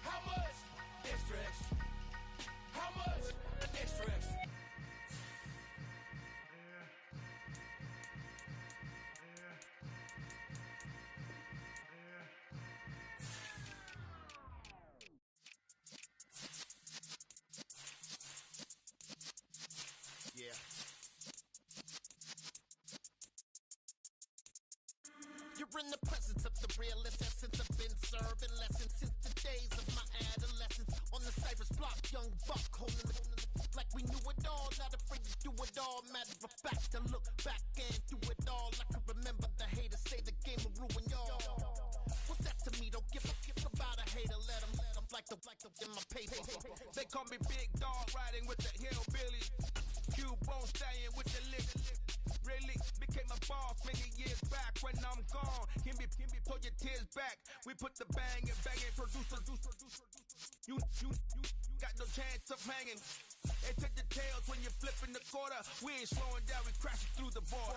How much? Extra, extra. How much? Extra, extra. Yeah. You're in the presence of the realest essence. I've been serving lessons since the days of my adolescence. On the Cypress block, young buck holding the like we knew it all. Not afraid to do it all. Matter of fact, to look back and do it all. I can remember the haters say the game will ruin y'all. What's that to me? Don't give a about a hater. Let them like the in my paper. They call me Big Dog, riding with the hillbillies. Q-Bone stallion with the lick. Really became a boss many years back when I'm gone. Can be pull your tears back. We put the bang and producer. You got no chance of hanging. And take the tails when you're flipping the quarter. We ain't slowing down, we crashing through the board.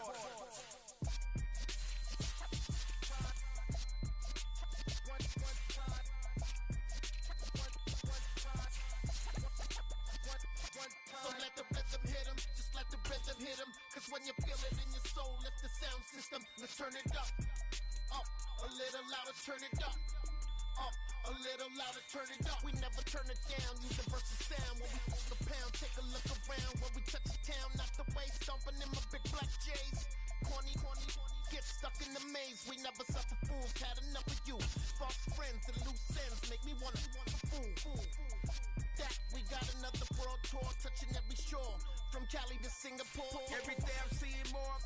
So let the rhythm hit him, just let the rhythm hit him. Cause when you feel it in your soul, lift the sound system, let's turn it up. Up, a little louder, turn it up. Up, a little louder, turn it up. We never turn it down, universal sound. When we hold the pound, take a look around. When we touch the town, not the way, stomping in my big black J's. Corny, get stuck in the maze. We never suffer fools, had enough of you. False friends and loose ends make me wanna fool. That we got another world tour, touching every shore, from Cali to Singapore. Every day I'm seeing more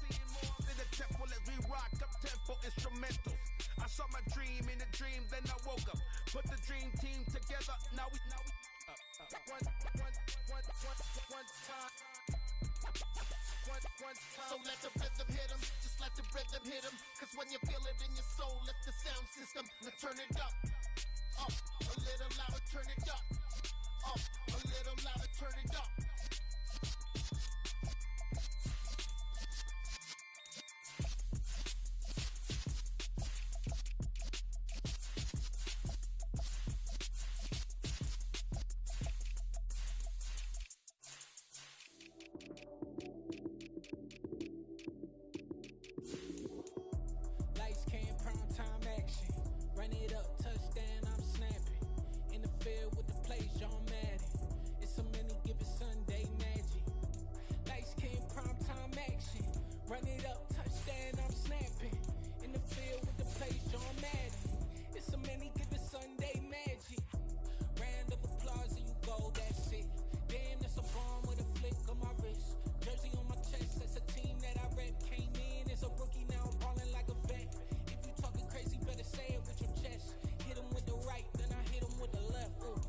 in the temple as we rock up tempo instrumentals. I saw my dream in a dream, then I woke up. Put the dream team together, now we So let the rhythm hit him, just let the rhythm hit him. Cause when you feel it in your soul, lift the sound system, now turn it up. Up, a little louder, turn it up. Up, a little louder, turn it up. Lights, cam, prime time action. Run it up, touchdown, I'm snapping. In the field with the plays, John Madden. It's a many given Sunday magic. Lights, cam, prime time action. Run it up, touchdown, I'm snapping. In the field with the plays, John Madden. It's a many given Sunday magic. Round of applause and you go, that's it. Damn, that's a bomb with a flick on my wrist. Jersey on my chest, that's a team that I rep. Came in as a rookie, now I'm ballin' like a vet. If you talking crazy, better say it with your chest. Hit him with the right, then I hit him with the left. Ooh,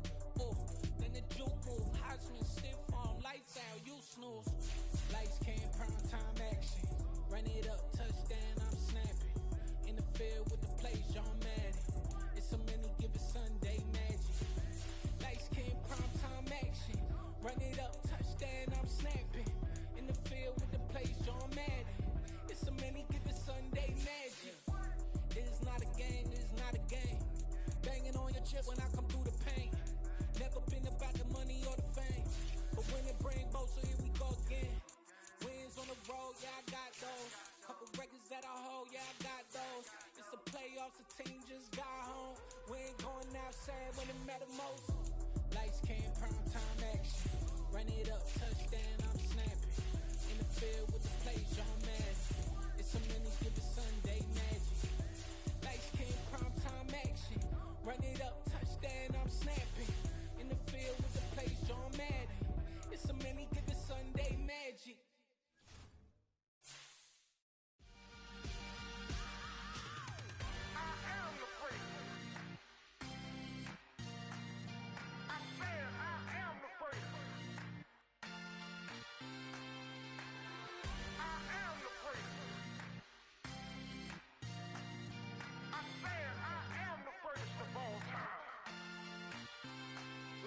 then the juke move. Heisman, stiff arm, lights out, you snooze. Lights, cam, prime time action. Run it up, touchdown, I'm snapping. In the field with the plays, John Madden. It's a many given Sunday magic. Lights, cam, prime time action. Run it up, touchdown, I'm snapping. In the field with the plays, John Madden. It's a many given Sunday magic. This is not a game, this is not a game. Banging on your chip when I come through the pain. Never been about the money or the fame. But when it bring both, so here we go again. Wins on the road, yeah, I got those. Couple records that I hold, yeah, I got those. It's the playoffs, the team just got home. We ain't going outside when it matter most. Lights, cam, prime time action. Run it up, touchdown, I'm snapping. In the field with the plays, John Madden. It's a many given Sunday magic. Lights, cam, prime time action. Run it up, touchdown, I'm snapping. In the field with the plays, John Madden. It's a many given Sunday magic.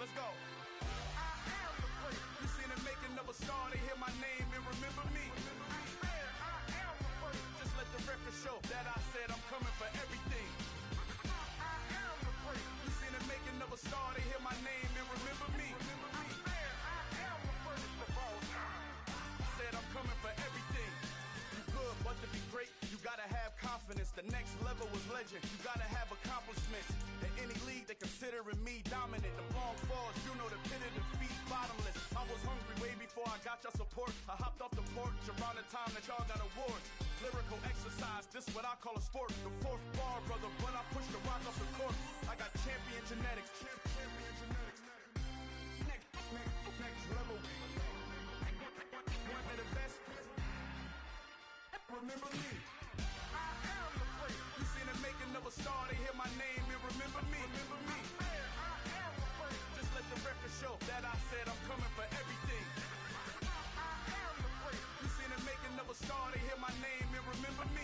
Let's go. You seen the making of a star, they hear my name and remember me. Just let the record show that I said I'm coming for everything. You seen the making of a star, they hear my name and remember me. Said I'm coming for everything. You good, but to be great, you gotta have confidence. The next level was legend. You gotta have accomplishments. In any league, they considering me dominant. The long falls, you know the pit of defeat, bottomless. I was hungry way before I got your support. I hopped off the porch around the time that y'all got awards. Lyrical exercise, this what I call a sport. The fourth bar, brother, when I push the rock off the court. I got champion genetics. Next level. One of the best. Remember me. You seen the making of a star, they hear my name and remember me. Just let the record show that I said I'm coming for everything. You seen the making of a star, they hear my name and remember me.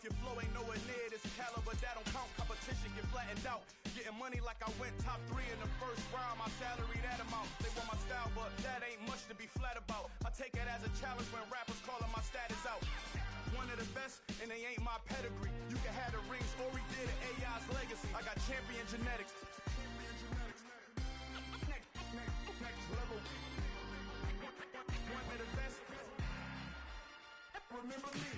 your flow ain't nowhere near this caliber. That don't count, competition get flattened out. Getting money like I went top 3 in the first round. My salary that amount. They want my style, but that ain't much to be flat about. I take it as a challenge when rappers calling my status out. One of the best, and they ain't my pedigree. You can have the rings, Ori did it, AI's legacy. I got champion genetics. Next level. One of the best. Remember me.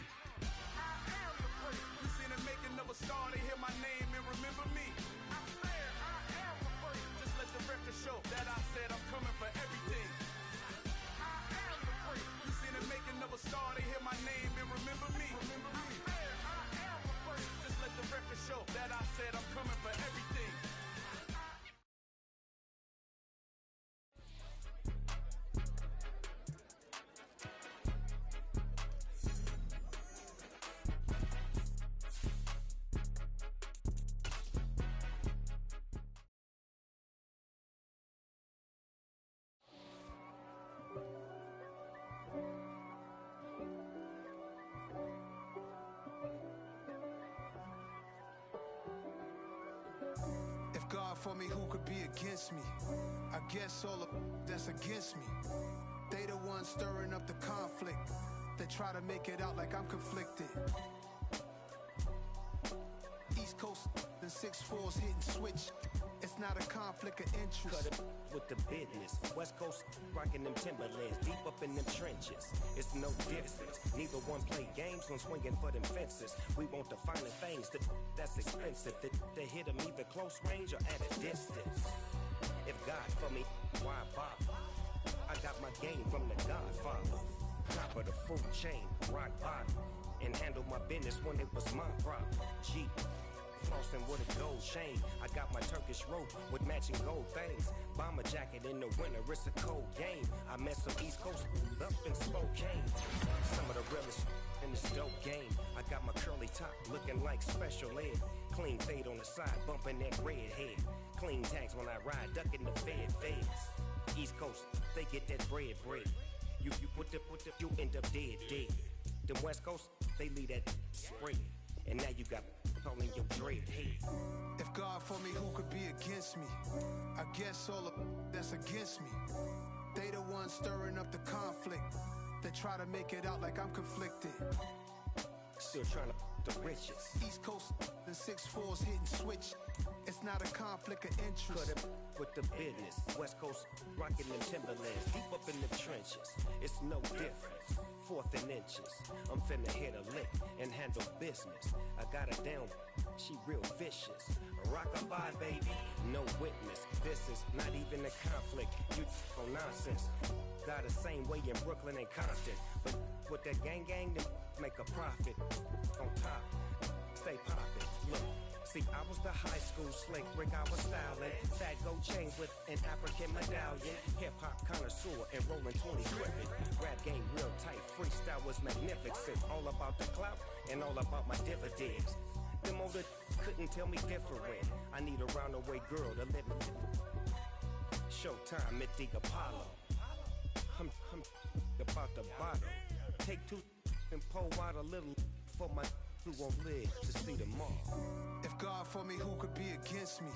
I am the prince. You seen the making of a star, they hear my name and remember me. I said I am the prince. Just let the record show that I said I'm coming for everything. I am the prince. You seen the making of a star, they hear my name and remember me. I said I am the prince. Just let the record show that I said I'm coming for everything. God for me, who could be against me? I guess all of that's against me. They the ones stirring up the conflict. They try to make it out like I'm conflicted. East Coast and 6'4's hitting switch. It's not a conflict of interest. Cut it with the business. West Coast rocking them Timberlands, deep up in them trenches. It's no difference. Neither one play games when swinging for them fences. We want the finer things that's expensive. That hit them either close range or at a distance. If God for me, why bother? I got my game from the Godfather. Top of the food chain, rock bottom. And handle my business when it was my problem. G. Flossing with a gold chain. I got my Turkish rope with matching gold things. Bomber jacket in the winter, it's a cold game. I met some East Coast up in Spokane. Some of the realest in this dope game. I got my curly top looking like special ed. Clean fade on the side, bumping that red head. Clean tags when I ride, ducking the feds. East Coast, they get that bread. You put the, you end up dead. Them West Coast, they leave that spread. And now you got all in your dread head. If God for me, who could be against me? I guess all of that's against me. They the ones stirring up the conflict. They try to make it out like I'm conflicted. Still trying to the riches. East Coast and 6'4's hitting switch. It's not a conflict of interest. Cut it with the business. West Coast rocking them Timberlands, deep up in the trenches. It's no difference. 4th and inches. I'm finna hit a lick and handle business. I got her down, she real vicious. Rockabye, baby, no witness. This is not even a conflict. You on nonsense. Got the same way in Brooklyn and Compton. But with that gang, they make a profit. On top, stay poppin'. Look. See, I was the high school slick Rick, I was styling. Fat gold chain with an African medallion. Hip-hop connoisseur and rolling 20 gripping. Rap game real tight, freestyle was magnificent. All about the clout and all about my dividends. Them older couldn't tell me different. I need a roundaway girl to live in. Showtime at the Apollo. I'm about the bottle. Take 2 and pour out a little for my who won't live to see tomorrow. If God for me, who could be against me?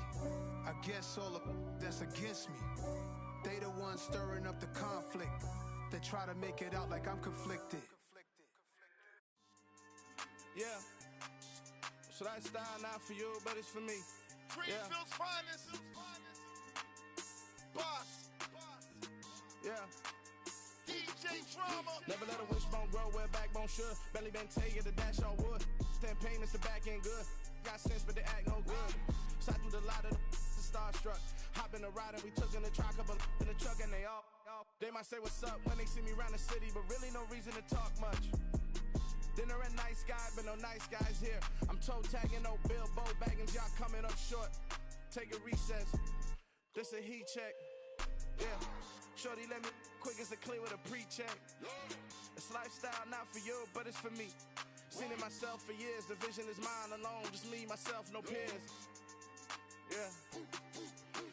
I guess all of that's against me. They the ones stirring up the conflict. They try to make it out like I'm conflicted. Yeah. So that style not for you, but it's for me. Greenfield's finest. Boss. Yeah. DJ Drama. Never let a wishbone grow where backbone should. Belly been taking the dash on wood. 10 payments, the back end good. Got sense, but they act no good. So I do the lot of the starstruck. Hop in the ride and we took in the truck, couple in the truck and they all. They might say what's up when they see me around the city, but really no reason to talk much. Dinner at nice guy, but no nice guys here. I'm toe tagging, no Bilbo bagging, y'all coming up short. Take a recess. This a heat check. Yeah. Shorty let me quick as a clear with a pre-check. It's lifestyle not for you, but it's for me. Seen it myself for years. The vision is mine alone. Just me, myself, no peers. Yeah.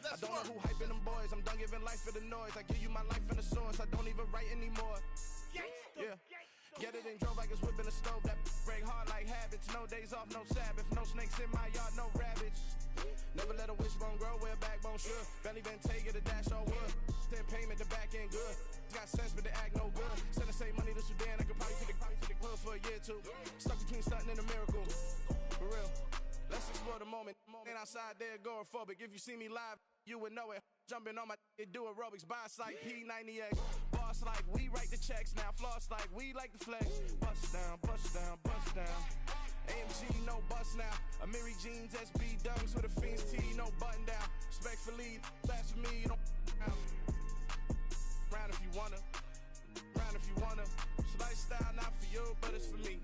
I don't know who hyping them boys. I'm done giving life for the noise. I give you my life in the source. I don't even write anymore. Yeah. Get it and drove like it's whipping the stove. That break. break hard like habits. No days off, no Sabbath. No snakes in my yard, no rabbits. Never let a wishbone grow where a backbone should. Belly been take it, a dash all wood. Then payment, the back end good. Got sense, but the act no good. Send the same money to Sudan, I could probably take the hood for a year or two. Stuck between stunting and a miracle. For real. Let's explore the moment. Ain't outside there agoraphobic. If you see me live, you would know it. Jumping on my do aerobics, boss like P90X. Boss like we write the checks now. Floss like we like the flex. Bust down, bust down, bust down. AMG, no bust now. Amiri jeans, SB dunks with a Fiends tee, no button down. Respectfully, that's for me, don't down. Round if you wanna, round if you wanna. It's lifestyle, not for you, but it's for me.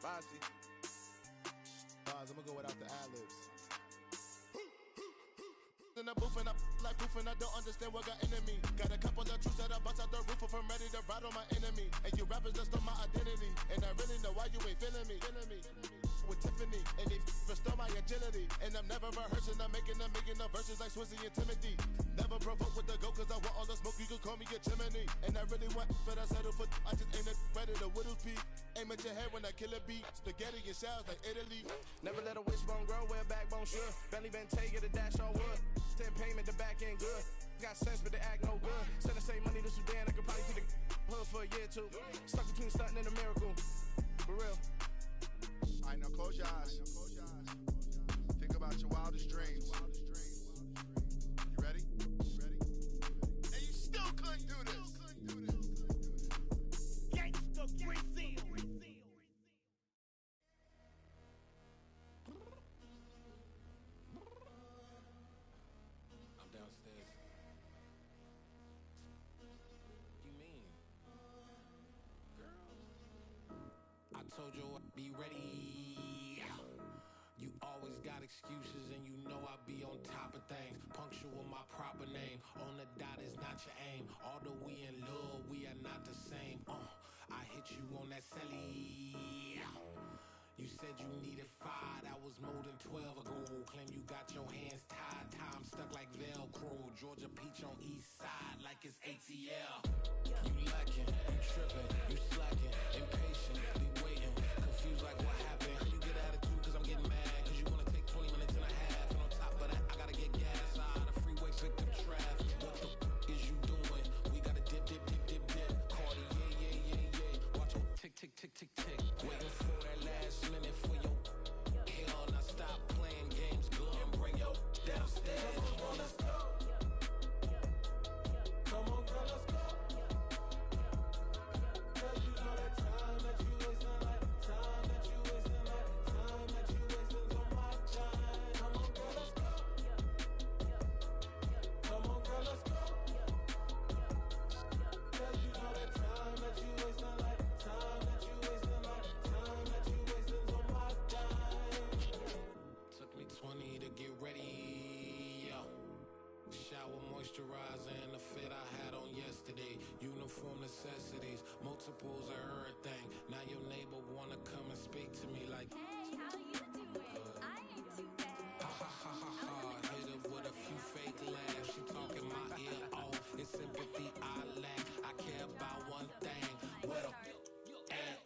Bossy. I'm gonna go without the ad-libs. In the booth and I like proof and I don't understand what got into me. Got a couple of truths that I bust out the roof if I'm ready to ride on my enemy. And you rappers just stole my identity. And I really know why you ain't feeling me. With Tiffany, and they restore my agility. And I'm never rehearsing, I'm making a million of verses like Swizzy and Timothy. Never provoke with the go, cause I want all the smoke, you can call me a chimney. And I really want, but I settle for, I just ain't ready to whittles peak. Aim at your head when I kill a beat. Spaghetti and shells like Italy. Never let a wishbone grow where a backbone should. Belly been take it, a dash all wood. Then payment, the back end good. Got sense, but the act no good. Send the same money to Sudan, I could probably take the hood for a year or two. Stuck between stunting and a miracle. For real. Alright, now close your eyes. Think about your wildest dreams. You ready? And you still couldn't do this. Gangsta Brazil. I'm downstairs. You mean? Girl, I told you I'd be ready. You always got excuses and you know I be on top of things. Punctual my proper name. On the dot is not your aim. Although we in love, we are not the same. I hit you on that celly. You said you needed 5, that was more than 12 ago. Claim you got your hands tied, time stuck like Velcro. Georgia Peach on east side like it's ATL. You lacking, you tripping, you slacking, impatient, be waiting, confused like what happened. How you get attitude cause I'm getting mad, cause you wanna take 20 minutes and a half. And on top of that, I gotta get gas out of the freeway, victim traffic. What the is you doing? We gotta dip, dip, dip, dip, dip. Cardi, yeah. Watch your tick, tick, tick, tick, tick. Waiting for that last minute for your hell. Now stop playing games, go and bring your downstairs. Come on, let's go. Come on, girl, let's go. Cause you know that time that you wasting, like time that you wasting, like time that you wasting on my time. Come on, girl, let's go. Come on, girl, let's go. Cause you know that time that you wasting, like time that you wasting, like time that you wasting on my time. Took me 20 to get ready. Shower moisturizer and the fit I had on yesterday. Uniform necessities, multiples of everything. Now your neighbor wanna come and speak to me like, hey, how you doing? I ain't too bad. Ha ha ha ha ha. Hit her with a few fake laughs. She talking my ear off. It's sympathy I lack. I care about one thing. What a at.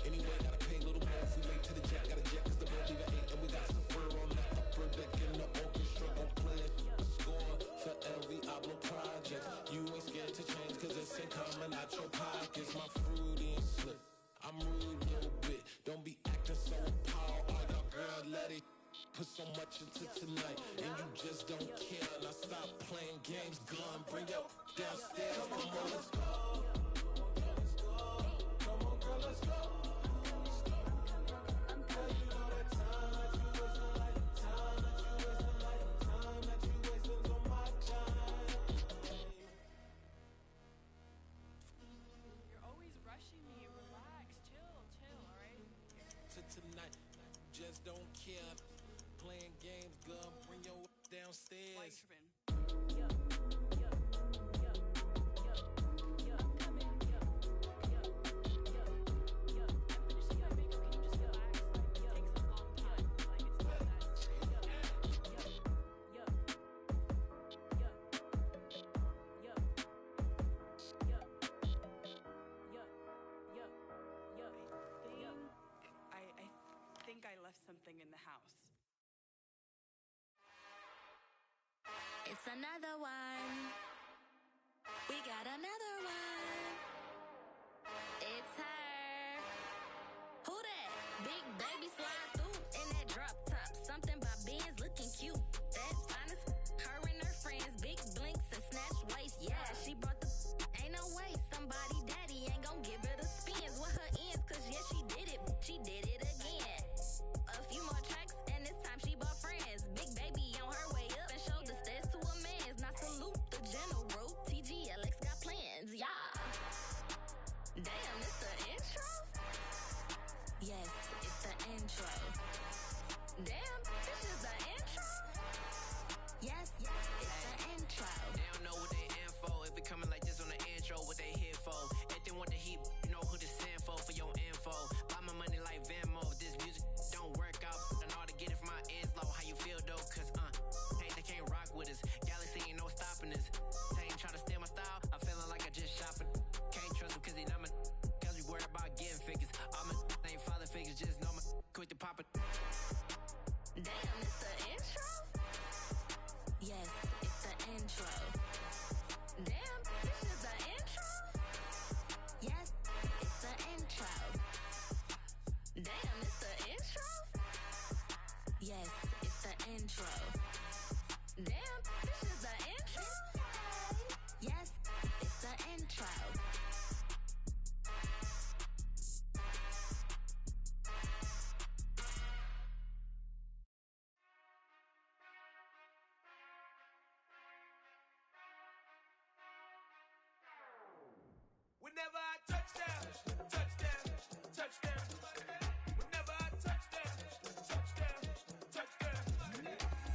Anyway, gotta pay a little more if we late to the jet. Gotta jet cause the boat leave at 8. And we got some fur on the upper deck in the orchestra. Gon' play it. Score for every album project. You ain't scared to change cause it's ain't coming out your pockets. My fruity and slip. I'm rude a little bit. Don't be acting so appalled. All y'all girl let it put so much into tonight. And you just don't care. Now stop playing games. Gun, bring your downstairs. Come on, let's go. Come on, girl, let's go. Cause you know that time that you wasting, like time that you wasting, like time that you wasting on my time. You're always rushing me. Relax, chill, alright? To tonight, just don't care. Playing games, gun, bring your downstairs. Why you tripping? house. It's another one. We got another one. It's her. Who that? Big baby slide through in that drop top. Something by Benz looking cute. That's fine as her and her friends. Big blinks and snatch waist. Yeah, she brought the ain't no way. Somebody daddy ain't gon' give her the spins with her ends. Cause yeah, she did it. She did it again. A few more tracks and this time she bought friends. Big baby on her way up and showed the stairs to a man's. Now salute the general. TGLX got plans, yeah. Damn, it's the intro? Yes, it's the intro. Damn, this is the intro? Yes, it's the intro. They don't know what they in for. If we coming like this on the intro, what they here for? If they want the heat, you know who to send for your info. Buy my money like Venmo. If this music don't work out, I know how to get it from my ends low. How you feel though? Cause hey, they can't rock with us. Galaxy ain't no stopping us. They ain't trying to steal my style. I'm feeling like I just shot for. Can't trust him cause he not my. Cause we worry about getting figures. All my ain't father figures, just know my quick to pop it. Damn, it's the intro? Yes, it's the intro. Damn, this is the intro? Yes, it's the intro. Damn, it's the intro? Yes, it's the intro. Damn, this is the intro? Yes, it's the intro. Whenever I touchdown, touchdown, touchdown. Whenever I touchdown, touchdown, touchdown.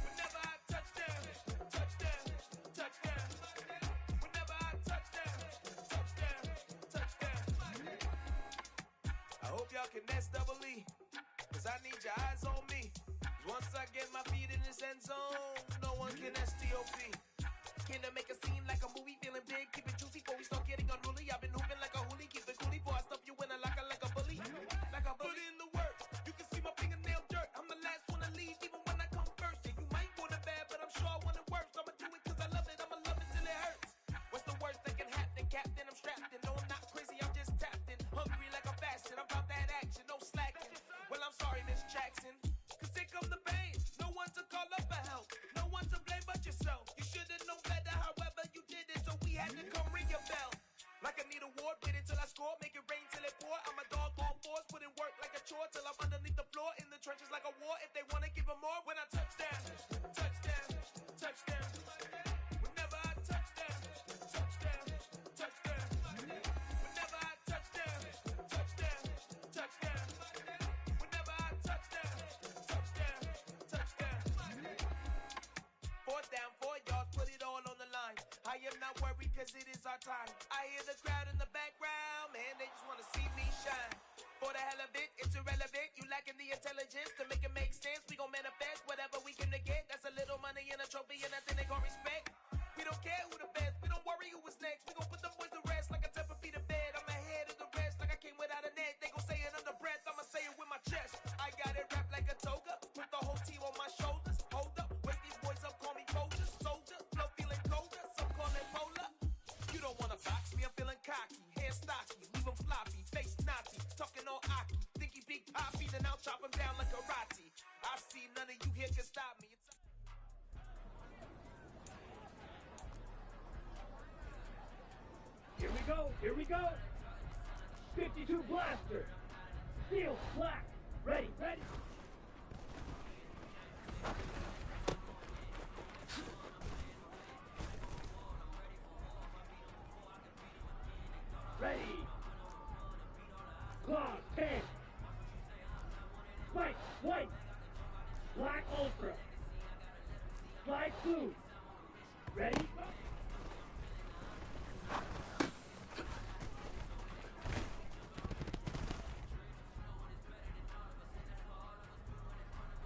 Whenever I touchdown, touchdown, touchdown. Whenever I touchdown, touchdown, touchdown. I hope y'all can S-double-E, cause I need your eyes on me. 'Cause once I get my feet in this end zone, no one can S-T-O-P. Can I make a scene like a movie, feeling big, keep it juicy before we start getting unruly. I've been hooping like a hoolie, keep it coolie before I stuff you in a locker like a bully. Like a bully. Put in the work, you can see my fingernail dirt. I'm the last one to leave, even when I come first. Yeah, you might want it bad, but I'm sure I want it worse. I'ma do it cause I love it, I'ma love it till it hurts. What's the worst that can happen, Captain? I'm strapped in, no I'm not crazy, I'm just tapped in. Hungry like a fashion, I'm about that action, no slacking. Well, I'm sorry, Miss Jackson, cause here come the pain. No one to call up for help, no one to blame but yourself. You should've known better, however you did it, so we had to come ring your bell. Like I need a ward, wait until I score, make it rain till it pour. I'm a dog on fours, put in work like a chore till I'm underneath the floor, in the trenches like a war. If they wanna give them more, when I touchdown, touchdown, touchdown. Whenever I touchdown, touchdown, touchdown. Whenever I touchdown, touchdown, touchdown. Whenever I touchdown, touchdown, touchdown. 4th down, 4 yards, put it all on the line. I am not worried cause it is our time. I hear the crowd in the background, man, they just wanna see me shine. For the hell of it, it's irrelevant. You lacking the intelligence to make it make sense. We gon' manifest whatever we came to get. That's a little money and a trophy and nothing they gon' respect. We don't care who the best, we don't worry who was next. We gon' put them boys to rest like a 10 feet of bed. I'm ahead of the rest like I came without a net. They gon' say it under breath, I'ma say it with my chest. I got it wrapped like a toga, put the whole team on my shoulders. Hold up, wake these boys up, call me Folger, soldier. Flow feeling colder, some call it polar. You don't wanna box me, I'm feeling cocky. Hair stocky, leave him floppy, face Nazi. Talking all aki, think he big poppy, then I'll chop him down like karate. I see none of you here can stop me. Here we go, here we go. 52 blaster. Steel, black. Ready, ready. Ready. Claws, 10. Spike, white. Black ultra. Slide blue. Ready, go.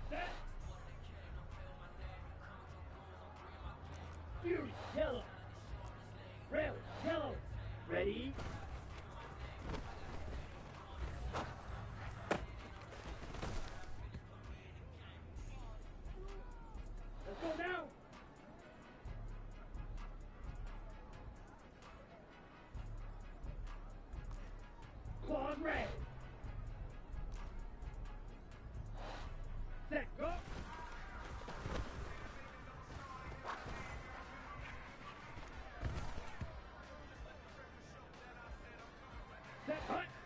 Set. Fuse, yellow. Rail, yellow. Ready. Applause red. Set, go. Set, hunt.